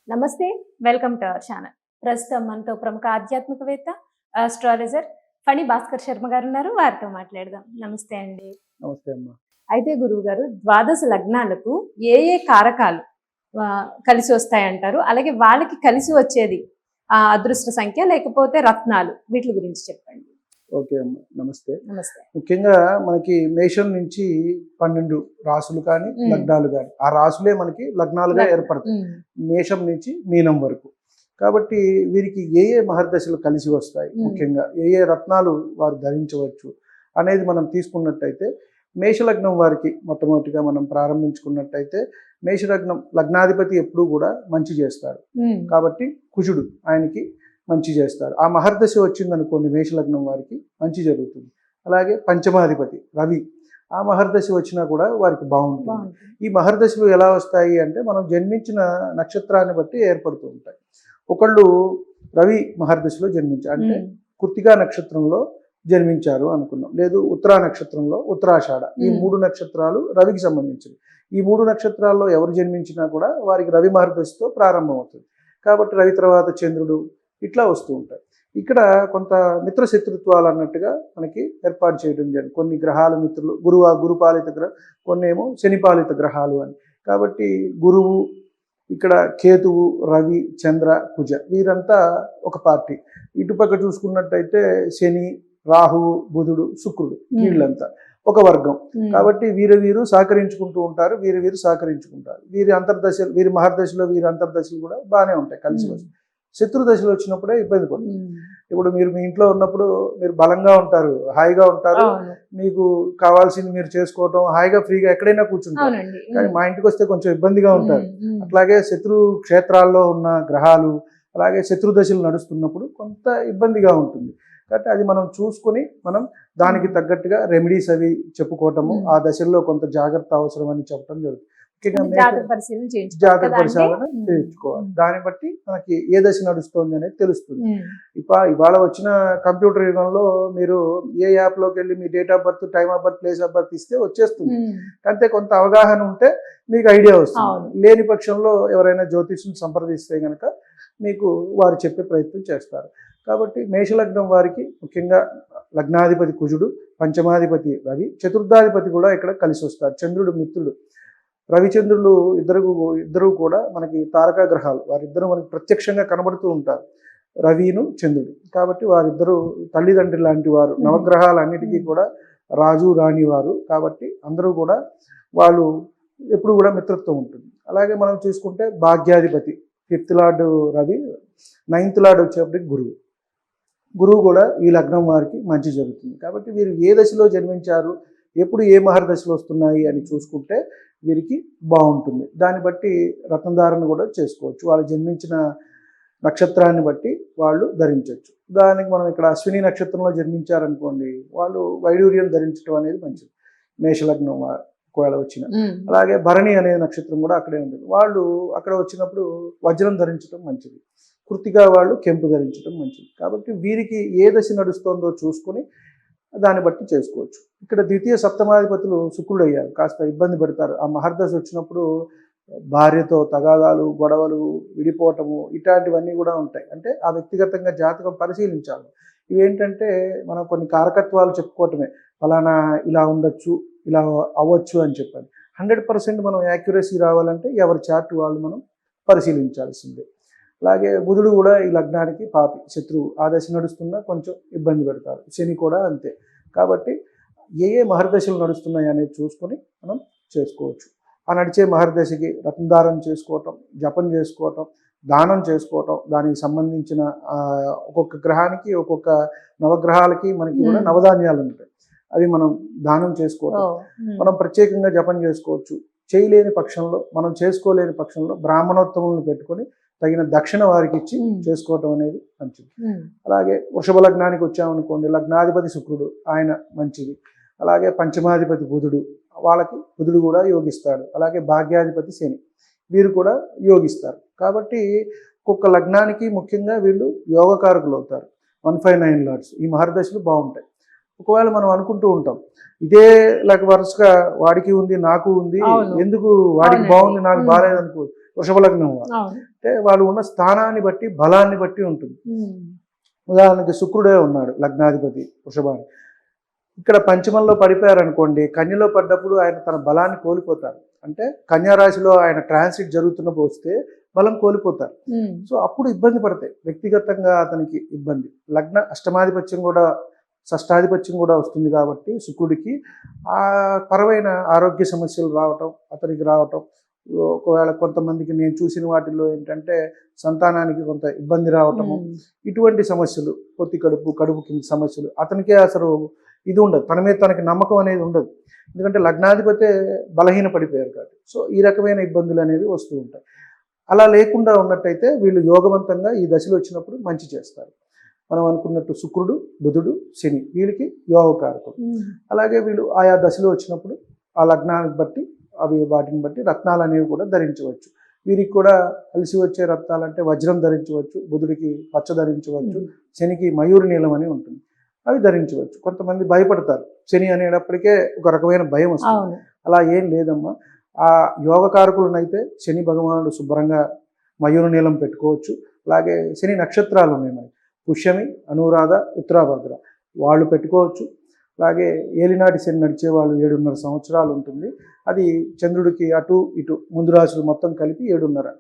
నమస్తే. Welcome to our channel. ప్రస్తుతం మనతో ప్రముఖ ఆధ్యాత్మికవేత్త, ఆస్ట్రాలజర్ ఫణి భాస్కర్ శర్మ గారున్నారు. వారితో మాట్లాడదాం. నమస్తే అండి. నమస్తే అమ్మా. అయితే గురువుగారు, ద్వాదశ లగ్నాలకు ఏ ఏ కారకాలు కలిసి వస్తాయంటారు? అలాగే వాళ్ళకి కలిసి వచ్చేది అదృష్ట సంఖ్య లేకపోతే రత్నాలు, వీటి గురించి చెప్పండి. ఓకే అమ్మా, నమస్తే. నమస్తే. ముఖ్యంగా మనకి మేషం నుంచి 12 రాసులు కానీ లగ్నాలు కానీ, ఆ రాసులే మనకి లగ్నాలుగా ఏర్పడతాయి మేషం నుంచి మీనం వరకు. కాబట్టి వీరికి ఏ ఏ మహర్దశలు కలిసి వస్తాయి, ముఖ్యంగా ఏ ఏ రత్నాలు వారు ధరించవచ్చు అనేది మనం తీసుకున్నట్టయితే, మేషలగ్నం వారికి మొట్టమొదటిగా మనం ప్రారంభించుకున్నట్టయితే, మేషలగ్నం లగ్నాధిపతి ఎప్పుడూ కూడా మంచి చేస్తాడు. కాబట్టి కుజుడు ఆయనకి మంచి చేస్తారు. ఆ మహర్దశ వచ్చిందనుకోండి మేషలగ్నం వారికి మంచి జరుగుతుంది. అలాగే పంచమాధిపతి రవి, ఆ మహర్దశ వచ్చినా కూడా వారికి బాగుంటుంది. ఈ మహర్దశలు ఎలా వస్తాయి అంటే, మనం జన్మించిన నక్షత్రాన్ని బట్టి ఏర్పడుతూ ఉంటాయి. ఒకళ్ళు రవి మహర్దశలో జన్మించారు అంటే కృత్తికా నక్షత్రంలో జన్మించారు అనుకున్నాం, లేదు ఉత్తరా నక్షత్రంలో ఉత్తరాషాఢ, ఈ 3 నక్షత్రాలు రవికి సంబంధించినవి. ఈ 3 నక్షత్రాల్లో ఎవరు జన్మించినా కూడా వారికి రవి మహర్దశతో ప్రారంభం అవుతుంది. కాబట్టి రవి తర్వాత చంద్రుడు ఇట్లా వస్తూ ఉంటాయి. ఇక్కడ కొంత మిత్ర శత్రుత్వాలు అన్నట్టుగా మనకి ఏర్పాటు చేయడం జరిగింది. కొన్ని గ్రహాల మిత్రులు, గురుపాలిత గ్రహం, కొన్ని ఏమో శనిపాలిత గ్రహాలు అని. కాబట్టి గురువు, ఇక్కడ కేతువు, రవి, చంద్ర, కుజ, వీరంతా ఒక పార్టీ. ఇటుపక్క చూసుకున్నట్టయితే శని, రాహువు, బుధుడు, శుక్రుడు, వీళ్ళంతా ఒక వర్గం. కాబట్టి వీరు సహకరించుకుంటూ ఉంటారు, వీరు సహకరించుకుంటారు. వీరి అంతర్దశలు, వీరి మహర్దశలో వీరి అంతర్దశలు కూడా బాగానే ఉంటాయి, కలిసి వస్తాయి. శత్రు దశలు వచ్చినప్పుడే ఇబ్బంది పడుతుంది. ఇప్పుడు మీరు మీ ఇంట్లో ఉన్నప్పుడు మీరు బలంగా ఉంటారు, హాయిగా ఉంటారు, మీకు కావాల్సింది మీరు చేసుకోవటం, హాయిగా ఫ్రీగా ఎక్కడైనా కూర్చుంటారు. కానీ మా ఇంటికి వస్తే కొంచెం ఇబ్బందిగా ఉంటారు. అట్లాగే శత్రు క్షేత్రాల్లో ఉన్న గ్రహాలు, అలాగే శత్రు దశలు నడుస్తున్నప్పుడు కొంత ఇబ్బందిగా ఉంటుంది. కాబట్టి అది మనం చూసుకొని మనం దానికి తగ్గట్టుగా రెమెడీస్ అవి చెప్పుకోవటము, ఆ దశల్లో కొంత జాగ్రత్త అవసరం అని చెప్పడం జరుగుతుంది. జాతక పరిశీలన చేయించుకోవాలి. దాన్ని బట్టి మనకి ఏ దశ నడుస్తుంది అనేది తెలుస్తుంది. ఇవాళ వచ్చిన కంప్యూటర్ యుగంలో మీరు ఏ యాప్లోకి వెళ్ళి మీ date of birth, time of birth, place of birth ఇస్తే వచ్చేస్తుంది. అంతే, కొంత అవగాహన ఉంటే మీకు ఐడియా వస్తుంది. లేని పక్షంలో ఎవరైనా జ్యోతిష్యం సంప్రదిస్తే కనుక మీకు వారు చెప్పే ప్రయత్నం చేస్తారు. కాబట్టి మేషలగ్నం వారికి ముఖ్యంగా లగ్నాధిపతి కుజుడు, పంచమాధిపతి రవి, చతుర్థాధిపతి కూడా ఇక్కడ కలిసి వస్తారు. చంద్రుడు మిత్రుడు. రవిచంద్రులు ఇద్దరు కూడా మనకి తారకా గ్రహాలు, వారిద్దరూ మనకి ప్రత్యక్షంగా కనబడుతూ ఉంటారు, రవిను చంద్రుడు. కాబట్టి వారిద్దరూ తల్లిదండ్రులు లాంటి వారు, నవగ్రహాలన్నిటికీ కూడా రాజు రాణి వారు. కాబట్టి అందరూ కూడా వాళ్ళు ఎప్పుడు కూడా మిత్రత్వం ఉంటుంది. అలాగే మనం చూసుకుంటే భాగ్యాధిపతి 5th lord Ravi, 9th lord వచ్చేప్పటికి గురువు కూడా ఈ లగ్నం వారికి మంచి జరుగుతుంది. కాబట్టి వీరు ఏ దశలో జన్మించారు, ఎప్పుడు ఏ మహర్దశలు వస్తున్నాయి అని చూసుకుంటే వీరికి బాగుంటుంది. దాన్ని బట్టి రత్నధారణ కూడా చేసుకోవచ్చు. వాళ్ళు జన్మించిన నక్షత్రాన్ని బట్టి వాళ్ళు ధరించవచ్చు. దానికి మనం ఇక్కడ అశ్విని నక్షత్రంలో జన్మించారనుకోండి, వాళ్ళు వైడూర్యం ధరించడం అనేది మంచిది, మేషలగ్నం ఒకవేళ వచ్చిన. అలాగే భరణి అనే నక్షత్రం కూడా అక్కడే ఉంటుంది, వాళ్ళు అక్కడ వచ్చినప్పుడు వజ్రం ధరించడం మంచిది. కృతిగా వాళ్ళు కెంపు ధరించడం మంచిది. కాబట్టి వీరికి ఏ దశ నడుస్తుందో చూసుకొని దాన్ని బట్టి చేసుకోవచ్చు. ఇక్కడ ద్వితీయ సప్తమాధిపతులు శుక్రుడు అయ్యారు, కాస్త ఇబ్బంది పడతారు. ఆ మహర్దశ వచ్చినప్పుడు భార్యతో తగాదాలు, గొడవలు, విడిపోవటము, ఇట్లాంటివన్నీ కూడా ఉంటాయి. అంటే ఆ వ్యక్తిగతంగా జాతకం పరిశీలించాలి. ఇవేంటంటే మనం కొన్ని కారకత్వాలు చెప్పుకోవటమే, ఫలానా ఇలా ఉండొచ్చు, ఇలా అవ్వచ్చు అని చెప్పాలి. 100% మనం యాక్యురసీ రావాలంటే ఎవరి చార్ట్ వాళ్ళు మనం పరిశీలించాల్సిందే. అలాగే బుధుడు కూడా ఈ లగ్నానికి పాపి, శత్రువు. ఆ దశ నడుస్తున్నా కొంచెం ఇబ్బంది పెడతారు. శని కూడా అంతే. కాబట్టి ఏ మహర్దశలు నడుస్తున్నాయి అనేది చూసుకొని మనం చేసుకోవచ్చు. ఆ నడిచే మహర్దశకి రత్నధారణ చేసుకోవటం, జపం చేసుకోవటం, దానం చేసుకోవటం, దానికి సంబంధించిన ఒక్కొక్క గ్రహానికి, ఒక్కొక్క నవగ్రహాలకి మనకి కూడా నవధాన్యాలు ఉంటాయి, అవి మనం దానం చేసుకోవటం. మనం ప్రత్యేకంగా జపం చేసుకోవచ్చు. చేయలేని పక్షంలో, మనం చేసుకోలేని పక్షంలో బ్రాహ్మణోత్తములను పెట్టుకొని తగిన దక్షిణ వారికి ఇచ్చి చేసుకోవటం అనేది మంచిది. అలాగే వృషభ లగ్నానికి వచ్చామనుకోండి, లగ్నాధిపతి శుక్రుడు, ఆయన మంచిది. అలాగే పంచమాధిపతి బుధుడు, వాళ్ళకి బుధుడు కూడా యోగిస్తాడు. అలాగే భాగ్యాధిపతి శని, వీరు కూడా యోగిస్తారు. కాబట్టి ఒక్కొక్క లగ్నానికి ముఖ్యంగా వీళ్ళు యోగకారకులు అవుతారు. 159 లార్డ్స్ ఈ మహర్దశలు బాగుంటాయి. ఒకవేళ మనం అనుకుంటూ ఉంటాం ఇదే లేక వరుసగా వాడికి ఉంది నాకు ఉంది, అవును. ఎందుకు వాడికి అవునండి. బాగుంది నాకు బాగాలేదు అనుకో. వృషభ లగ్నం వాళ్ళు అవును. అంటే వాళ్ళు ఉన్న స్థానాన్ని బట్టి బలాన్ని బట్టి ఉంటుంది. ఉమ్. ఉదాహరణకి శుక్రుడే ఉన్నాడు లగ్నాధిపతి వృషభాన్ని, ఇక్కడ పంచమంలో పడిపోయారనుకోండి, కన్యలో పడ్డప్పుడు ఆయన తన బలాన్ని కోల్పోతారు. అంటే కన్యా రాశిలో ఆయన ట్రాన్సిట్ జరుగుతున్నప్పుడు వస్తే బలం కోల్పోతారు. ఉమ్. సో అప్పుడు ఇబ్బంది పడతాయి, వ్యక్తిగతంగా అతనికి ఇబ్బంది. లగ్న అష్టమాధిపత్యం కూడా షష్టాధిపత్యం కూడా వస్తుంది కాబట్టి శుక్రుడికి ఆ పరమైన ఆరోగ్య సమస్యలు రావటం అతనికి రావటం. ఒకవేళ కొంతమందికి నేను చూసిన వాటిల్లో ఏంటంటే సంతానానికి కొంత ఇబ్బంది రావటము, ఉమ్. ఇటువంటి సమస్యలు, పొత్తి కడుపు కడుపు కింద సమస్యలు. అతనికే అసలు ఇది ఉండదు, తన మీద తనకి నమ్మకం అనేది ఉండదు, ఎందుకంటే లగ్నాధిపతే బలహీన పడిపోయారు కాబట్టి. సో ఈ రకమైన ఇబ్బందులు అనేవి వస్తూ ఉంటాయి. అలా లేకుండా ఉన్నట్టయితే వీళ్ళు యోగవంతంగా ఈ దశలు వచ్చినప్పుడు మంచి చేస్తారు. మనం అనుకున్నట్టు శుక్రుడు, బుధుడు, శని వీళ్ళకి యోగకారకుడు. ఉమ్. అలాగే వీళ్ళు ఆయా దశలు వచ్చినప్పుడు ఆ లగ్నానికి బట్టి వాటిని బట్టి రత్నాలు అనేవి కూడా ధరించవచ్చు. వీరికి కూడా కలిసి వచ్చే రత్నాలు అంటే వజ్రం ధరించవచ్చు, బుధుడికి పచ్చ ధరించవచ్చు, శనికి మయూరి నీలం అని ఉంటుంది, అవి ధరించవచ్చు. కొంతమంది భయపడతారు, శని అనేటప్పటికే ఒక రకమైన భయం వస్తుంది. అవును. అలా ఏం లేదమ్మా. ఆ యోగకారకులనైతే శని భగవానుడు శుభ్రంగా మయూర నీలం పెట్టుకోవచ్చు. అలాగే శని నక్షత్రాలు ఉన్నాయి మనకి, పుష్యమి, అనురాధ, ఉత్తరాభద్ర, వాళ్ళు పెట్టుకోవచ్చు. అలాగే ఏలినాటి శని నడిచే వాళ్ళు 7.5 సంవత్సరాలు ఉంటుంది, అది చంద్రుడికి అటు ఇటు ముందు రాశులు మొత్తం కలిపి 7.5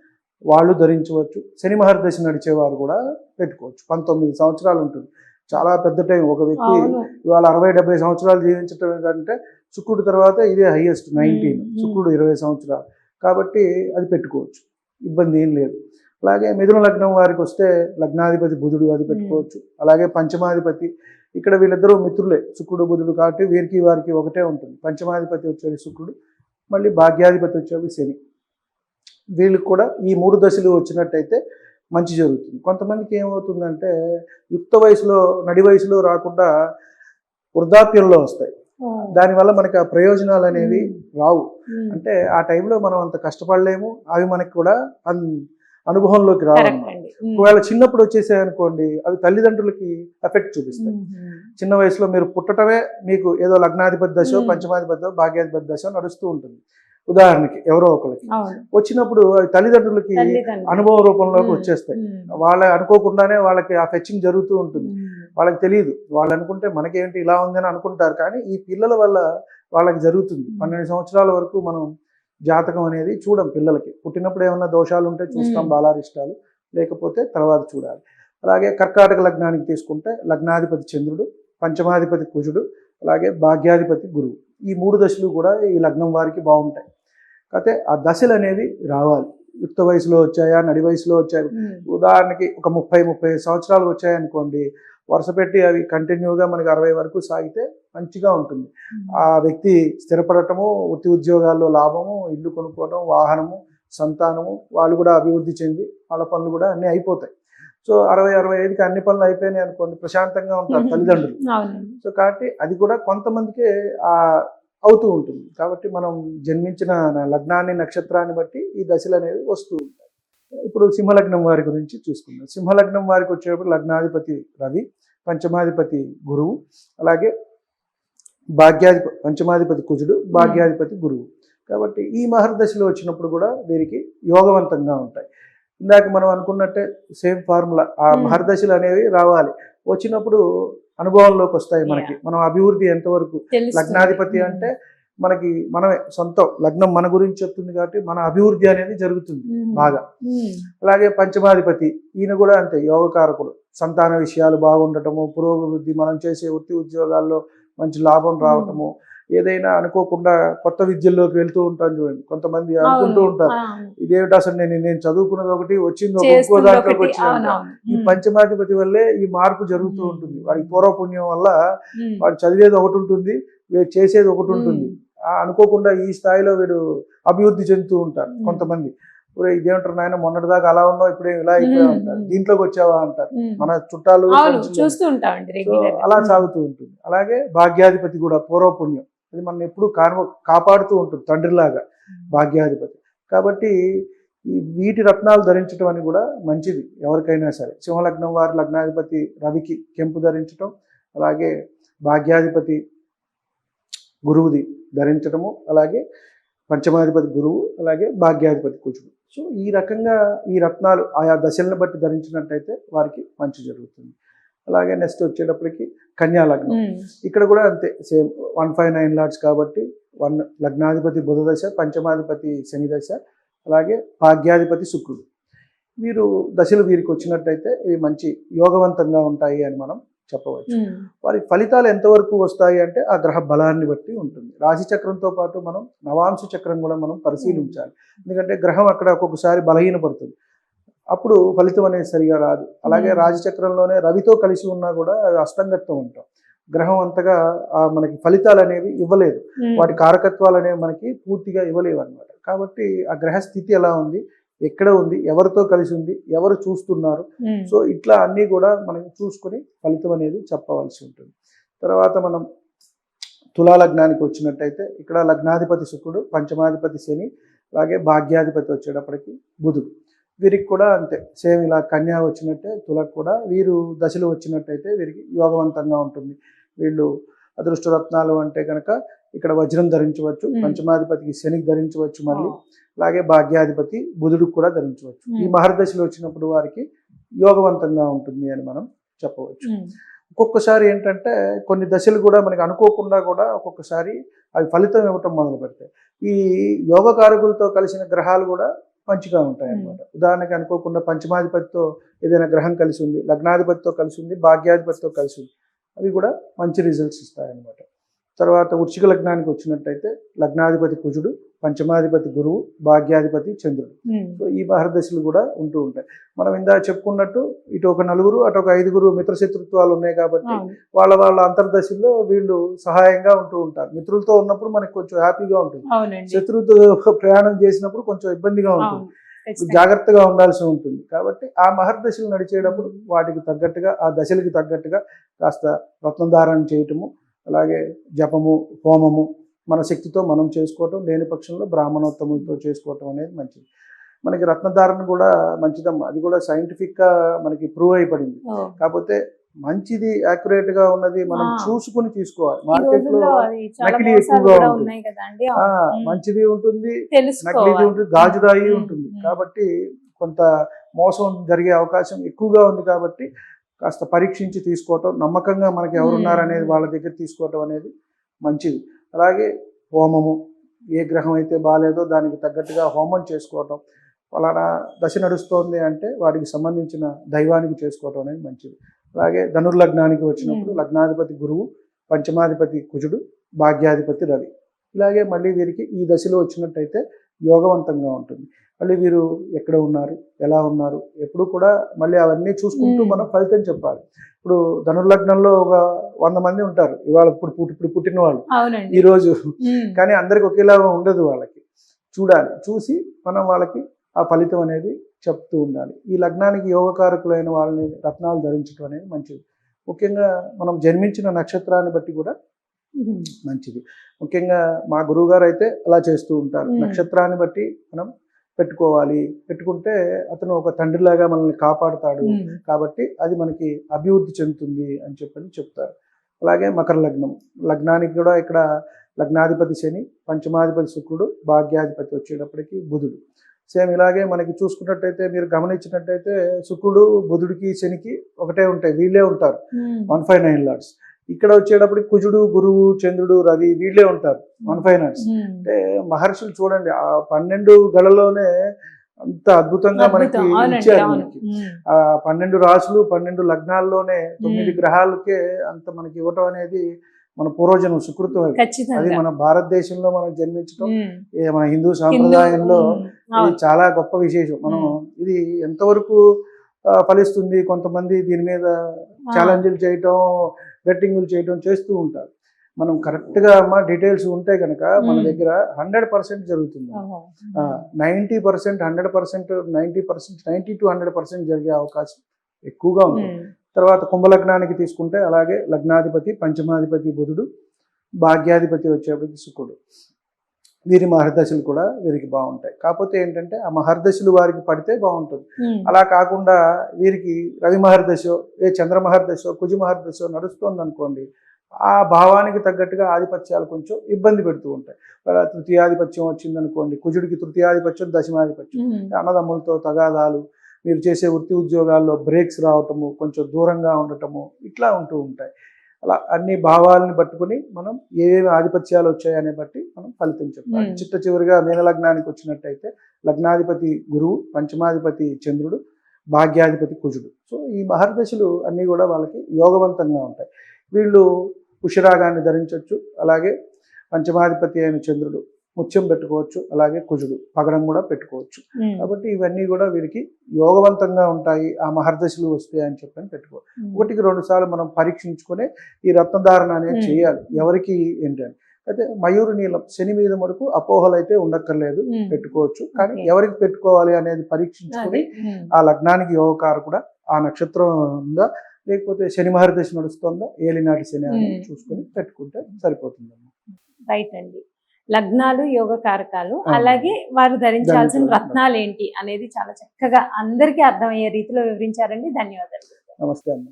వాళ్ళు ధరించవచ్చు. శని మహర్దశ నడిచేవారు కూడా పెట్టుకోవచ్చు. 19 సంవత్సరాలు ఉంటుంది, చాలా పెద్ద టైం. ఒక వ్యక్తి అవును. ఇవాళ 60-70 సంవత్సరాలు జీవించటం కంటే శుక్రుడి తర్వాత ఇదే హైయెస్ట్ 19, శుక్రుడు 20 సంవత్సరాలు కాబట్టి అది పెట్టుకోవచ్చు, ఇబ్బంది ఏం లేదు. అలాగే మిథున లగ్నం వారికి వస్తే లగ్నాధిపతి బుధుడు, అది పెట్టుకోవచ్చు. అలాగే పంచమాధిపతి, ఇక్కడ వీళ్ళిద్దరూ మిత్రులే శుక్రుడు బుధుడు కాబట్టి వీరికి వారికి ఒకటే ఉంటుంది. పంచమాధిపతి వచ్చేది శుక్రుడు, మళ్ళీ భాగ్యాధిపతి వచ్చేది శని. వీళ్ళకి కూడా ఈ 3 దశలు వచ్చినట్టయితే మంచి జరుగుతుంది. కొంతమందికి ఏమవుతుందంటే యుక్త వయసులో, నడి వయసులో రాకుండా వృద్ధాప్యంలో వస్తాయి. దానివల్ల మనకి ఆ ప్రయోజనాలు అనేవి రావు. అంటే ఆ టైంలో మనం అంత కష్టపడలేము, అవి మనకి కూడా అనుభవంలోకి రావన్నమాట. ఒకవేళ చిన్నప్పుడు వచ్చేసాయనుకోండి, అవి తల్లిదండ్రులకి ఎఫెక్ట్ చూపిస్తాయి. చిన్న వయసులో మీరు పుట్టటమే మీకు ఏదో లగ్నాధిపతి దశ, పంచమాధిపతి దశ, భాగ్యాధిపతి దశ నడుస్తూ ఉంటుంది. ఉదాహరణకి ఎవరో ఒకరికి వచ్చినప్పుడు అవి తల్లిదండ్రులకి అనుభవ రూపంలోకి వచ్చేస్తాయి. వాళ్ళ అనుకోకుండానే వాళ్ళకి ఆ ఫెచ్చింగ్ జరుగుతూ ఉంటుంది, వాళ్ళకి తెలియదు. వాళ్ళు అనుకుంటే మనకేంటి ఇలా ఉందని అనుకుంటారు, కానీ ఈ పిల్లల వల్ల వాళ్ళకి జరుగుతుంది. 12 సంవత్సరాల వరకు మనం జాతకం అనేది చూడం. పిల్లలకి పుట్టినప్పుడు ఏమన్నా దోషాలు ఉంటే చూస్తాం, బాలారిష్టాలు, లేకపోతే తర్వాత చూడాలి. అలాగే కర్కాటక లగ్నానికి తీసుకుంటే లగ్నాధిపతి చంద్రుడు, పంచమాధిపతి కుజుడు, అలాగే భాగ్యాధిపతి గురువు. ఈ 3 దశలు కూడా ఈ లగ్నం వారికి బాగుంటాయి. కాకపోతే ఆ దశలు అనేవి రావాలి. యుక్త వయసులో వచ్చాయా, నడి వయసులో వచ్చాయి. ఉదాహరణకి ఒక 30-35 సంవత్సరాలు వచ్చాయనుకోండి, వరుస పెట్టి అవి కంటిన్యూగా మనకి 60 వరకు సాగితే మంచిగా ఉంటుంది. ఆ వ్యక్తి స్థిరపడటము, వృత్తి ఉద్యోగాల్లో లాభము, ఇల్లు కొనుక్కోవడం, వాహనము, సంతానము, వాళ్ళు కూడా అభివృద్ధి చెంది వాళ్ళ పనులు కూడా అన్నీ అయిపోతాయి. సో 60-65కి అన్ని పనులు అయిపోయినాయి అనుకోండి, ప్రశాంతంగా ఉంటారు తల్లిదండ్రులు. సో కాబట్టి అది కూడా కొంతమందికి అవుతూ ఉంటుంది. కాబట్టి మనం జన్మించిన లగ్నాన్ని, నక్షత్రాన్ని బట్టి ఈ దశలు అనేవి వస్తూ ఉంటాయి. ఇప్పుడు సింహలగ్నం వారి గురించి చూసుకుందాం. సింహలగ్నం వారికి వచ్చేటప్పుడు లగ్నాధిపతి రవి, పంచమాధిపతి గురువు, అలాగే పంచమాధిపతి కుజుడు, భాగ్యాధిపతి గురువు. కాబట్టి ఈ మహర్దశలో వచ్చినప్పుడు కూడా వీరికి యోగవంతంగా ఉంటాయి. ఇందాక మనం అనుకున్నట్టే సేమ్ ఫార్ములా, ఆ మహర్దశలు అనేవి రావాలి. వచ్చినప్పుడు అనుభవంలోకి వస్తాయి మనకి. మనం అభివృద్ధి ఎంతవరకు, లగ్నాధిపతి అంటే మనకి మనమే సొంతం లగ్నం మన గురించి చెప్తుంది కాబట్టి మన అభివృద్ధి అనేది జరుగుతుంది బాగా. అలాగే పంచమాధిపతి ఈయన కూడా అంతే, యోగకారకుడు. సంతాన విషయాలు బాగుండటము, పురోభివృద్ధి, మనం చేసే వృత్తి ఉద్యోగాల్లో మంచి లాభం రావటము, ఏదైనా అనుకోకుండా కొత్త విద్యల్లోకి వెళ్తూ ఉంటాను చూడండి. కొంతమంది అనుకుంటూ ఉంటారు, ఇదేమిటి అసలు నేను చదువుకున్నది ఒకటి, వచ్చింది ఇంకో దాంట్లోకి వచ్చింది. ఈ పంచమాధిపతి వల్లే ఈ మార్పు జరుగుతూ ఉంటుంది. వాడి పూర్వపుణ్యం వల్ల వాడు చదివేది ఒకటి ఉంటుంది, వీడు చేసేది ఒకటి ఉంటుంది. అనుకోకుండా ఈ స్థాయిలో వీడు అభివృద్ధి చెందుతూ ఉంటారు. కొంతమంది ఇదేమంటారు, నాయన మొన్నటిదాకా అలా ఉన్నావు, ఇప్పుడే ఇలా అయిపోయా ఉంటారు, దీంట్లోకి వచ్చావా అంటారు మన చుట్టాలు. అలా సాగుతూ ఉంటుంది. అలాగే భాగ్యాధిపతి కూడా పూర్వపుణ్యం, అది మనం ఎప్పుడు కాపాడుతూ ఉంటుంది తండ్రిలాగా భాగ్యాధిపతి. కాబట్టి వీటి రత్నాలు ధరించడం అని కూడా మంచిది ఎవరికైనా సరే. సింహలగ్నం వారి లగ్నాధిపతి రవికి కెంపు ధరించడం, అలాగే భాగ్యాధిపతి గురువుది ధరించడము, అలాగే పంచమాధిపతి గురువు, అలాగే భాగ్యాధిపతి కుజుడు. సో ఈ రకంగా ఈ రత్నాలు ఆయా దశలను బట్టి ధరించినట్టయితే వారికి మంచి జరుగుతుంది. అలాగే నెక్స్ట్ వచ్చేటప్పటికి కన్యా లగ్నం. ఇక్కడ కూడా అంతే సేమ్ 159 లార్డ్స్ కాబట్టి లగ్నాధిపతి బుధ దశ, పంచమాధిపతి శని దశ, అలాగే భాగ్యాధిపతి శుక్రుడు. వీరు దశలు వీరికి వచ్చినట్టయితే ఇవి మంచి యోగవంతంగా ఉంటాయి అని మనం చెప్పవచ్చు. వారి ఫలితాలు ఎంతవరకు వస్తాయి అంటే ఆ గ్రహ బలాన్ని బట్టి ఉంటుంది. రాశి చక్రంతో పాటు మనం నవాంశ చక్రం కూడా మనం పరిశీలించాలి. ఎందుకంటే గ్రహం అక్కడ ఒక్కొక్కసారి బలహీనపడుతుంది, అప్పుడు ఫలితం అనేది సరిగా రాదు. అలాగే రాజచక్రంలోనే రవితో కలిసి ఉన్నా కూడా అవి అష్టంగత్వం ఉంటాం. గ్రహం అంతగా మనకి ఫలితాలు అనేవి ఇవ్వలేదు, వాటి కారకత్వాలు అనేవి మనకి పూర్తిగా ఇవ్వలేవు అనమాట. కాబట్టి ఆ గ్రహ స్థితి ఎలా ఉంది, ఎక్కడ ఉంది, ఎవరితో కలిసి ఉంది, ఎవరు చూస్తున్నారు, సో ఇట్లా అన్నీ కూడా మనం చూసుకొని ఫలితం అనేది చెప్పవలసి ఉంటుంది. తర్వాత మనం తులా లగ్నానికి వచ్చినట్టయితే ఇక్కడ లగ్నాధిపతి శుక్రుడు, పంచమాధిపతి శని, అలాగే భాగ్యాధిపతి వచ్చేటప్పటికి బుధుడు. వీరికి కూడా అంతే సేమ్ ఇలా కన్యా వచ్చినట్టే తులకు కూడా వీరు దశలు వచ్చినట్టయితే వీరికి యోగవంతంగా ఉంటుంది. వీళ్ళు అదృష్టరత్నాలు అంటే కనుక ఇక్కడ వజ్రం ధరించవచ్చు, పంచమాధిపతికి శనికి ధరించవచ్చు, మళ్ళీ అలాగే భాగ్యాధిపతి బుధుడికి కూడా ధరించవచ్చు. ఈ మహర్దశలు వచ్చినప్పుడు వారికి యోగవంతంగా ఉంటుంది అని మనం చెప్పవచ్చు. ఒక్కొక్కసారి ఏంటంటే కొన్ని దశలు కూడా మనకి అనుకోకుండా కూడా ఒక్కొక్కసారి అవి ఫలితం ఇవ్వటం మొదలు పెడతాయి. ఈ యోగకారకులతో కలిసిన గ్రహాలు కూడా మంచిగా ఉంటాయి అన్నమాట. ఉదాహరణకి అనుకోకుండా పంచమాధిపతితో ఏదైనా గ్రహం కలిసి ఉంది, లగ్నాధిపతితో కలిసి ఉంది, భాగ్యాధిపతితో కలిసి ఉంది, అవి కూడా మంచి రిజల్ట్స్ ఇస్తాయి అన్నమాట. తర్వాత వృశ్చిక లగ్నానికి వచ్చినట్టయితే లగ్నాధిపతి కుజుడు, పంచమాధిపతి గురువు, భాగ్యాధిపతి చంద్రుడు. సో ఈ మహర్దశలు కూడా ఉంటూ ఉంటాయి. మనం ఇందాక చెప్పుకున్నట్టు ఇటు ఒక 4 అటు ఒక 5 మిత్రశత్రుత్వాలు ఉన్నాయి కాబట్టి వాళ్ళ వాళ్ళ అంతర్దశల్లో వీళ్ళు సహాయంగా ఉంటూ ఉంటారు. మిత్రులతో ఉన్నప్పుడు మనకి కొంచెం హ్యాపీగా ఉంటుంది, శత్రువుతో ప్రయాణం చేసినప్పుడు కొంచెం ఇబ్బందిగా ఉంటుంది, జాగ్రత్తగా ఉండాల్సి ఉంటుంది. కాబట్టి ఆ మహర్దశలు నడిచేటప్పుడు వాటికి తగ్గట్టుగా ఆ దశలకి తగ్గట్టుగా కాస్త రత్నధారణ చేయటము, అలాగే జపము, హోమము మన శక్తితో మనం చేసుకోవటం, లేని పక్షంలో బ్రాహ్మణోత్తములతో చేసుకోవటం అనేది మంచిది. మనకి రత్నధారణ కూడా మంచిదమ్మా, అది కూడా సైంటిఫిక్గా మనకి ప్రూవ్ అయిపడింది. కాకపోతే మంచిది యాక్యురేట్ గా ఉన్నది మనం చూసుకుని తీసుకోవాలి. మార్కెట్ లో నకిలీ ఎక్కువగా ఉంటుంది, మంచిది ఉంటుంది, నకిలీది ఉంటుంది, గాజురాయి ఉంటుంది. కాబట్టి కొంత మోసం జరిగే అవకాశం ఎక్కువగా ఉంది. కాబట్టి కాస్త పరీక్షించి తీసుకోవటం, నమ్మకంగా మనకి ఎవరున్నారనేది వాళ్ళ దగ్గర తీసుకోవటం అనేది మంచిది. అలాగే హోమము, ఏ గ్రహం అయితే బాగాలేదో దానికి తగ్గట్టుగా హోమం చేసుకోవటం, ఫలానా దశ నడుస్తోంది అంటే వాటికి సంబంధించిన దైవానికి చేసుకోవటం అనేది మంచిది. అలాగే ధనుర్లగ్నానికి వచ్చినప్పుడు లగ్నాధిపతి గురువు, పంచమాధిపతి కుజుడు, భాగ్యాధిపతి రవి. ఇలాగే మళ్ళీ వీరికి ఈ దశలో వచ్చినట్టయితే యోగవంతంగా ఉంటుంది. మళ్ళీ వీరు ఎక్కడ ఉన్నారు, ఎలా ఉన్నారు, ఎప్పుడు కూడా మళ్ళీ అవన్నీ చూసుకుంటూ మనం ఫలితం చెప్పాలి. ఇప్పుడు ధనుర్లగ్నంలో ఒక 100 మంది ఉంటారు ఇవాళ, ఇప్పుడు పుట్టిన వాళ్ళు ఈరోజు, కానీ అందరికి ఒకేలా ఉండదు. వాళ్ళకి చూడాలి, చూసి మనం వాళ్ళకి ఆ ఫలితం అనేది చెప్తూ ఉండాలి. ఈ లగ్నానికి యోగకారకులైన వాళ్ళని రత్నాలు ధరించడం అనేది మంచిది. ముఖ్యంగా మనం జన్మించిన నక్షత్రాన్ని బట్టి కూడా మంచిది. ముఖ్యంగా మా గురువు గారు అయితే అలా చేస్తూ ఉంటారు, నక్షత్రాన్ని బట్టి మనం పెట్టుకోవాలి, పెట్టుకుంటే అతను ఒక తండ్రిలాగా మనల్ని కాపాడుతాడు, కాబట్టి అది మనకి అభివృద్ధి చెందుతుంది అని చెప్తారు. అలాగే మకర లగ్నం, లగ్నానికి కూడా ఇక్కడ లగ్నాధిపతి శని, పంచమాధిపతి శుక్రుడు, భాగ్యాధిపతి వచ్చేటప్పటికి బుధుడు. సేమ్ ఇలాగే మనకి చూసుకున్నట్టయితే మీరు గమనించినట్టయితే శుక్రుడు బుధుడికి శనికి ఒకటే ఉంటాయి, వీళ్ళే ఉంటారు 159 లార్డ్స్. ఇక్కడ వచ్చేటప్పటికి కుజుడు, గురువు, చంద్రుడు, రవి వీళ్ళే ఉంటారు 159 లార్డ్స్. అంటే మహర్షులు చూడండి ఆ 12 గళలోనే అంత అద్భుతంగా మనకి ఇచ్చారు. మనకి ఆ 12 రాసులు 12 లగ్నాల్లోనే 9 గ్రహాలకే అంత మనకి ఇవ్వటం అనేది మన పూర్వజన్మ సుకృతం. అది మన భారతదేశంలో మనం జన్మించడం, మన హిందూ సాంప్రదాయంలో ఇది చాలా గొప్ప విశేషం. మనం ఇది ఎంతవరకు ఫలిస్తుంది, కొంతమంది దీని మీద ఛాలెంజ్లు చేయటం, బెట్టింగ్లు చేయటం చేస్తూ ఉంటారు. మనం కరెక్ట్గా డీటెయిల్స్ ఉంటే కనుక మన దగ్గర 100% జరుగుతుంది. 90%, 100%, 90%, 90 to 100% జరిగే అవకాశం ఎక్కువగా ఉంటుంది. తర్వాత కుంభలగ్నానికి తీసుకుంటే అలాగే లగ్నాధిపతి, పంచమాధిపతి బుధుడు, భాగ్యాధిపతి వచ్చేప్పటికి శుక్రుడు. వీరి మహర్దశలు కూడా వీరికి బాగుంటాయి. కాకపోతే ఏంటంటే ఆ మహర్దశలు వారికి పడితే బాగుంటుంది. అలా కాకుండా వీరికి రవి మహర్దశో, చంద్ర మహర్దశో, కుజ మహర్దశో నడుస్తోంది అనుకోండి, ఆ భావానికి తగ్గట్టుగా ఆధిపత్యాలు కొంచెం ఇబ్బంది పెడుతూ ఉంటాయి. తృతీయాధిపత్యం వచ్చిందనుకోండి, కుజుడికి తృతీయాధిపత్యం, దశమాధిపత్యం, అన్నదమ్ములతో తగాదాలు, మీరు చేసే వృత్తి ఉద్యోగాల్లో బ్రేక్స్ రావటము, కొంచెం దూరంగా ఉండటము, ఇట్లా ఉంటూ ఉంటాయి. అలా అన్ని భావాలను పట్టుకుని మనం ఏమేమి ఆధిపత్యాలు వచ్చాయనే బట్టి మనం ఫలితం చెప్పాలి. చిట్ట చివరిగా మీనలగ్నానికి వచ్చినట్టయితే లగ్నాధిపతి గురువు, పంచమాధిపతి చంద్రుడు, భాగ్యాధిపతి కుజుడు. సో ఈ మహర్దశలు అన్నీ కూడా వాళ్ళకి యోగవంతంగా ఉంటాయి. వీళ్ళు పుష్యరాగాన్ని ధరించవచ్చు, అలాగే పంచమాధిపతి అయిన చంద్రుడు ముత్యం పెట్టుకోవచ్చు, అలాగే కుజుడు పగడం కూడా పెట్టుకోవచ్చు. కాబట్టి ఇవన్నీ కూడా వీరికి యోగవంతంగా ఉంటాయి ఆ మహర్దశలు వస్తాయి అని చెప్పని పెట్టుకోవచ్చు. 1-2 సార్లు మనం పరీక్షించుకునే ఈ రత్నధారణ అనేది చేయాలి. ఎవరికి ఏంటని అయితే మయూరు నీలం శని మీద మటుకు అపోహలు అయితే ఉండక్కర్లేదు, పెట్టుకోవచ్చు. కానీ ఎవరికి పెట్టుకోవాలి అనేది పరీక్షించుకుని ఆ లగ్నానికి యోగకారకుడా, ఆ నక్షత్రం ఉందా, లేకపోతే శని మహర్దశ నడుస్తుందా, ఏలినాటి శని అని చూసుకుని పెట్టుకుంటే సరిపోతుంది. రైట్ అండి. లగ్నాలు యోగ కారకాలు, అలాగే వారు ధరించాల్సిన రత్నాలు ఏంటి అనేది చాలా చక్కగా అందరికీ అర్థమయ్యే రీతిలో వివరించారండి. ధన్యవాదాలు. నమస్తే అమ్మ.